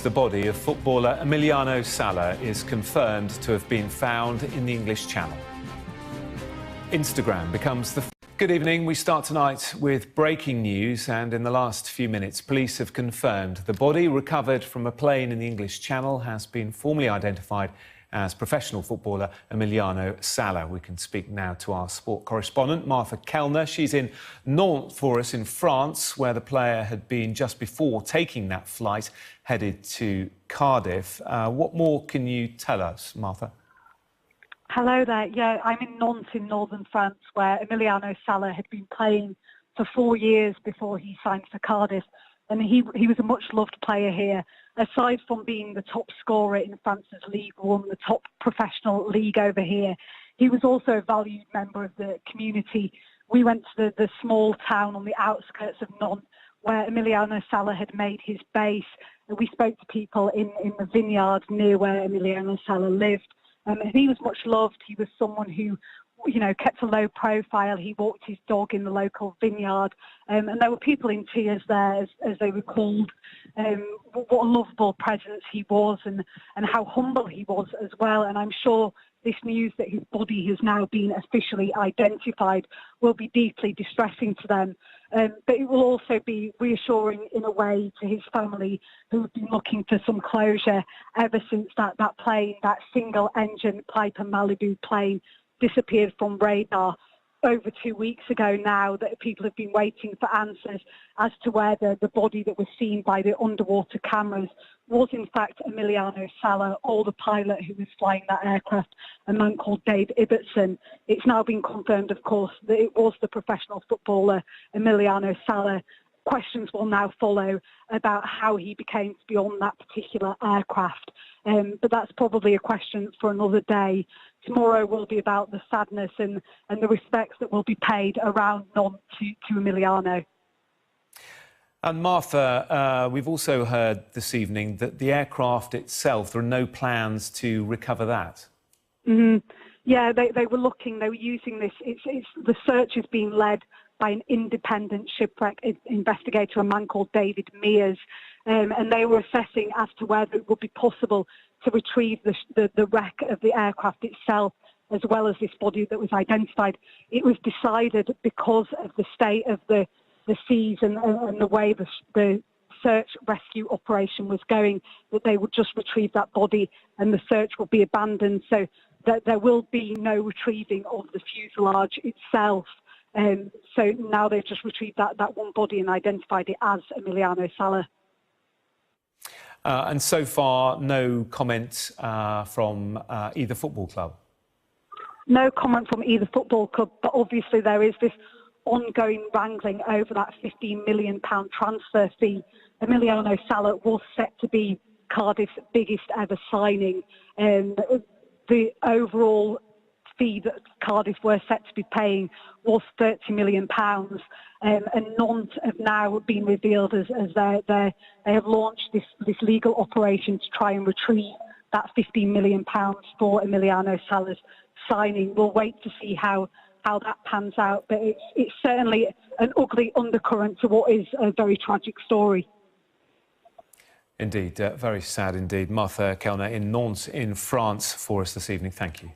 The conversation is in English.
The body of footballer Emiliano Sala is confirmed to have been found in the English Channel. Instagram becomes the... Good evening. We start tonight with breaking news, and in the last few minutes, police have confirmed the body recovered from a plane in the English Channel has been formally identified as professional footballer Emiliano Sala. We can speak now to our sport correspondent, Martha Kellner. She's in Nantes for us in France, where the player had been just before taking that flight headed to Cardiff. What more can you tell us, Martha? Hello there. Yeah, I'm in Nantes in northern France, where Emiliano Sala had been playing for 4 years before he signed for Cardiff. And he was a much-loved player here. Aside from being the top scorer in France's League One, the top professional league over here, he was also a valued member of the community. We went to the small town on the outskirts of Nantes, where Emiliano Sala had made his base. And we spoke to people in the vineyard near where Emiliano Sala lived. And he was much loved. He was someone who, you know, kept a low profile. He walked his dog in the local vineyard. And there were people in tears there as they recalled what a lovable presence he was and how humble he was as well. And I'm sure this news that his body has now been officially identified will be deeply distressing to them. But it will also be reassuring in a way to his family, who have been looking for some closure ever since that plane, that single-engine Piper Malibu plane, disappeared from radar over 2 weeks ago now, that people have been waiting for answers as to where the body that was seen by the underwater cameras was in fact Emiliano Sala, or the pilot who was flying that aircraft, a man called Dave Ibbotson. It's now been confirmed, of course, that it was the professional footballer Emiliano Sala. Questions will now follow about how he became to be on that particular aircraft. But that's probably a question for another day. Tomorrow will be about the sadness and the respects that will be paid around Nantes to Emiliano. And Martha, we've also heard this evening that the aircraft itself, there are no plans to recover that. Mm-hmm. Yeah, they were looking, they were using this. The search is being led by an independent shipwreck investigator, a man called David Mears, and they were assessing as to whether it would be possible to retrieve the wreck of the aircraft itself, as well as this body that was identified. It was decided, because of the state of the seas and the way the search rescue operation was going, that they would just retrieve that body and the search will be abandoned. So that there will be no retrieving of the fuselage itself. So now they've just retrieved that one body and identified it as Emiliano Sala. And so far, no comment from either football club? No comment from either football club, but obviously there is this ongoing wrangling over that £15 million transfer fee. Emiliano Sala was set to be Cardiff's biggest ever signing. The overall fee that Cardiff were set to be paying was £30 million. And Nantes have now been revealed as they have launched this legal operation to try and retrieve that £15 million for Emiliano Sala's signing. We'll wait to see how that pans out, but it's certainly an ugly undercurrent to what is a very tragic story. Indeed, very sad indeed. Martha Kellner in Nantes in France for us this evening. Thank you.